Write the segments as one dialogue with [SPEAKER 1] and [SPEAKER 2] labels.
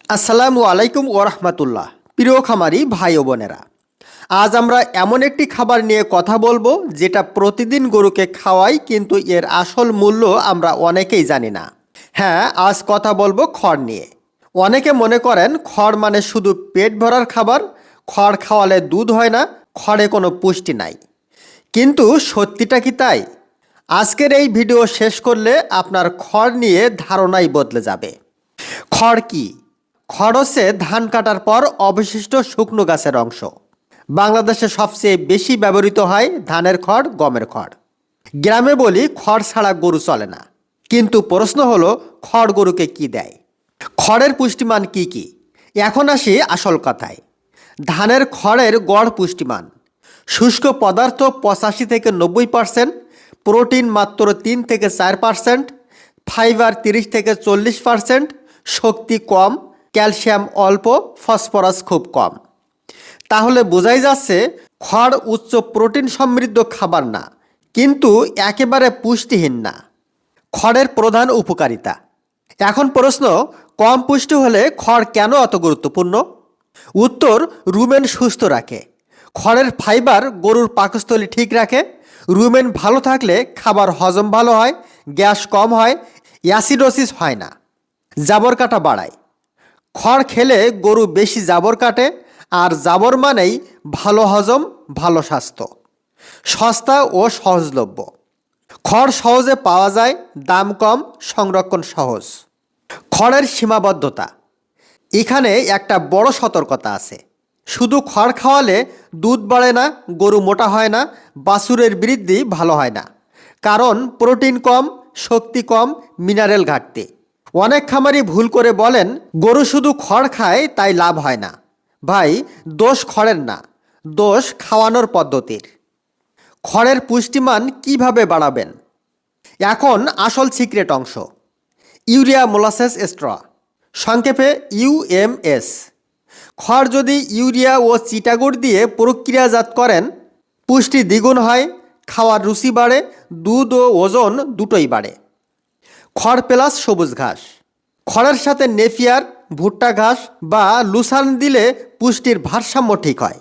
[SPEAKER 1] আসসালামু আলাইকুম ওরহমতুল্লাহ। প্রিয় খামারি ভাই ও বোনেরা, আজ আমরা এমন একটি খাবার নিয়ে কথা বলবো যেটা প্রতিদিন গরুকে খাওয়াই, কিন্তু এর আসল মূল্য আমরা অনেকেই জানি না। হ্যাঁ, আজ কথা বলবো খড় নিয়ে। অনেকে মনে করেন খড় মানে শুধু পেট ভরার খাবার, খড় খাওয়ালে দুধ হয় না, খড়ে কোনো পুষ্টি নাই। কিন্তু সত্যিটা কি তাই? আজকের এই ভিডিও শেষ করলে আপনার খড় নিয়ে ধারণাই বদলে যাবে। খড় কি? খড় হচ্ছে ধান কাটার পর অবশিষ্ট শুকনো গাছের অংশ। বাংলাদেশে সবচেয়ে বেশি ব্যবহৃত হয় ধানের খড়, গমের খড়। গ্রামে বলি খড় ছাড়া গরু চলে না। কিন্তু প্রশ্ন হলো, খড় গরুকে কি দেয়? খড়ের পুষ্টিমান কি কি? এখন আসি আসল কথায়। ধানের খড়ের গড় পুষ্টিমান: শুষ্ক পদার্থ 85 থেকে 90%, প্রোটিন মাত্র 3 থেকে 4%, ফাইবার 30 থেকে 40%, শক্তি কম, ক্যালসিয়াম অল্প, ফসফরাস খুব কম। তাহলে বোঝাই যাচ্ছে খড় উচ্চ প্রোটিন সমৃদ্ধ খাবার না, কিন্তু একেবারে পুষ্টিহীন না। খড়ের প্রধান উপকারিতা। এখন প্রশ্ন, কম পুষ্টি হলে খড় কেন এত গুরুত্বপূর্ণ? উত্তর, রুমেন সুস্থ রাখে। খড়ের ফাইবার গরুর পাকস্থলী ঠিক রাখে। রুমেন ভালো থাকলে খাবার হজম ভালো হয়, গ্যাস কম হয়, অ্যাসিডোসিস হয় না। জাবর কাটা বাড়ায়। খড় খেলে গরু বেশি জাবর কাটে, আর জাবর মানেই ভালো হজম, ভালো স্বাস্থ্য। সস্তা ও সহজলভ্য। খড় সহজে পাওয়া যায়, দাম কম, সংরক্ষণ সহজ। খড়ের সীমাবদ্ধতা। এখানে একটা বড় সতর্কতা আছে। শুধু খড় খাওয়ালে দুধ বাড়ে না, গরু মোটা হয় না, বাছুরের বৃদ্ধি ভালো হয় না। কারণ প্রোটিন কম, শক্তি কম, মিনারেল ঘাটতি। অনেক খামারি ভুল করে বলেন গরু শুধু খড় খায় তাই লাভ হয় না। ভাই, দোষ খড়ের না, দোষ খাওয়ানোর পদ্ধতির। খড়ের পুষ্টিমান কিভাবে বাড়াবেন? এখন আসল সিক্রেট অংশ। ইউরিয়া মোলাসেস স্ট্র, সংক্ষেপে ইউএমএস। খড় যদি ইউরিয়া ও চিটাগুড় দিয়ে প্রক্রিয়াজাত করেন, পুষ্টি দ্বিগুণ হয়, খাওয়ার রুচি বাড়ে, দুধ ও ওজন দুটোই বাড়ে। খড় প্লাস সবুজ ঘাস। খড়ের সাথে নেপিয়ার, ভুট্টা ঘাস বা লুসার্ন দিলে পুষ্টির ভারসাম্য ঠিক হয়।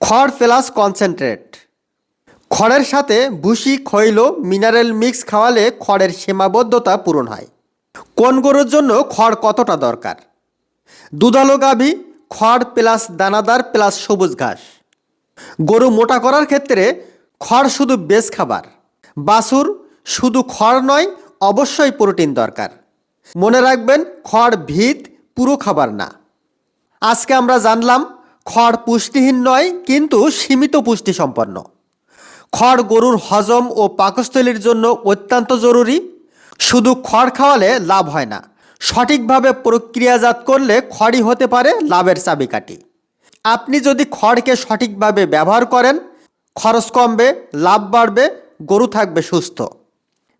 [SPEAKER 1] খড় প্লাস কনসেন্ট্রেট। খড়ের সাথে ভুসি, খৈল, মিনারেল মিক্স খাওয়ালে খড়ের সীমাবদ্ধতা পূরণ হয়। কোন গরুর জন্য খড় কতটা দরকার? দুধালো গাভী, খড় প্লাস দানাদার প্লাস সবুজ ঘাস। গরু মোটা করার ক্ষেত্রে খড় শুধু বেস খাবার। বাছুর শুধু খড় নয়, অবশ্যই প্রোটিন দরকার। মনে রাখবেন, খড় ভিত, পুরো খাবার না। আজকে আমরা জানলাম খড় পুষ্টিহীন নয়, কিন্তু সীমিত পুষ্টি সম্পন্ন। খড় গরুর হজম ও পাকস্থলীর জন্য অত্যন্ত জরুরি। শুধু খড় খাওয়ালে লাভ হয় না, সঠিকভাবে প্রক্রিয়াজাত করলে খড়ই হতে পারে লাভের চাবিকাঠি। আপনি যদি খড়কে সঠিকভাবে ব্যবহার করেন, খরচ কমবে, লাভ বাড়বে, গরু থাকবে সুস্থ।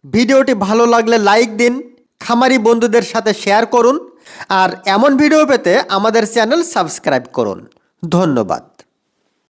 [SPEAKER 1] ভিডিওটি ভালো লাগলে লাইক দিন, খামারি বন্ধুদের সাথে শেয়ার করুন, আর এমন ভিডিও পেতে আমাদের চ্যানেল সাবস্ক্রাইব করুন। ধন্যবাদ।